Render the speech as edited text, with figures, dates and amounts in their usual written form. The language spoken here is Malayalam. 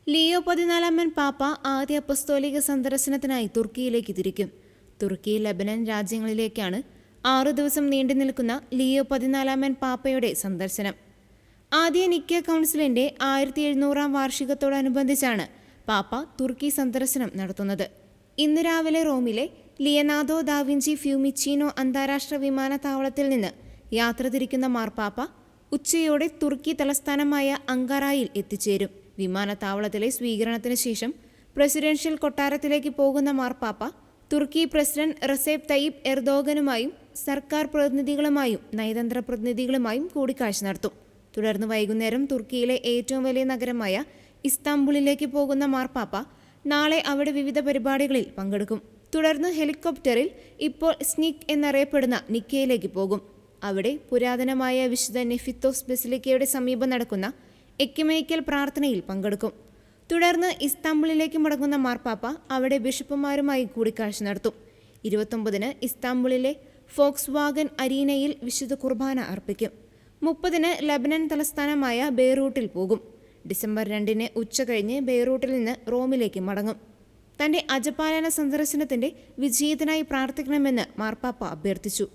ലിയോ 14 പാപ്പ ആദ്യ അപ്പസ്തോലിക സന്ദർശനത്തിനായി തുർക്കിയിലേക്ക് തിരിക്കും. തുർക്കി, ലെബനൻ രാജ്യങ്ങളിലേക്കാണ് 6 ദിവസം നീണ്ടു നിൽക്കുന്ന ലിയോ 14 പാപ്പയുടെ സന്ദർശനം. ആദ്യ നിക്ക കൗൺസിലിന്റെ 1700-ാം വാർഷികത്തോടനുബന്ധിച്ചാണ് പാപ്പ തുർക്കി സന്ദർശനം നടത്തുന്നത്. ഇന്ന് രാവിലെ റോമിലെ ലിയനാർഡോ ദാവിഞ്ചി ഫ്യൂമിച്ചിനോ അന്താരാഷ്ട്ര വിമാനത്താവളത്തിൽ നിന്ന് യാത്ര തിരിക്കുന്ന മാർപ്പാപ്പ ഉച്ചയോടെ തുർക്കി തലസ്ഥാനമായ അങ്കാറയിൽ എത്തിച്ചേരും. വിമാനത്താവളത്തിലെ സ്വീകരണത്തിന് ശേഷം പ്രസിഡൻഷ്യൽ കൊട്ടാരത്തിലേക്ക് പോകുന്ന മാർപ്പാപ്പ തുർക്കി പ്രസിഡന്റ് റസേപ്പ് തയ്യിപ്പ് എർദോഗനുമായും സർക്കാർ പ്രതിനിധികളുമായും നയതന്ത്ര പ്രതിനിധികളുമായും കൂടിക്കാഴ്ച നടത്തും. തുടർന്ന് വൈകുന്നേരം തുർക്കിയിലെ ഏറ്റവും വലിയ നഗരമായ ഇസ്താംബുളിലേക്ക് പോകുന്ന മാർപ്പാപ്പ നാളെ അവിടെ വിവിധ പരിപാടികളിൽ പങ്കെടുക്കും. തുടർന്ന് ഹെലികോപ്റ്ററിൽ ഇപ്പോൾ സ്നിക് എന്നറിയപ്പെടുന്ന നിക്കയിലേക്ക് പോകും. അവിടെ പുരാതനമായ വിശുദ്ധ നെഫിത്തോസ് ബസിലിക്കയുടെ സമീപം നടക്കുന്ന എക്യുമെനിക്കൽ പ്രാർത്ഥനയിൽ പങ്കെടുക്കും. തുടർന്ന് ഇസ്താംബുളിലേക്ക് മടങ്ങുന്ന മാർപ്പാപ്പ അവിടെ ബിഷപ്പുമാരുമായി കൂടിക്കാഴ്ച നടത്തും. 29-ന് ഇസ്താംബുളിലെ ഫോക്സ് വാഗൻ അരീനയിൽ വിശുദ്ധ കുർബാന അർപ്പിക്കും. 30-ന് ലബനൻ തലസ്ഥാനമായ ബെയ്റൂട്ടിൽ പോകും. ഡിസംബർ 2-ന് ഉച്ച കഴിഞ്ഞ് ബെയ്റൂട്ടിൽ നിന്ന് റോമിലേക്ക് മടങ്ങും. തന്റെ അജപാലന സന്ദർശനത്തിന്റെ വിജയത്തിനായി പ്രാർത്ഥിക്കണമെന്ന് മാർപ്പാപ്പ അഭ്യർത്ഥിച്ചു.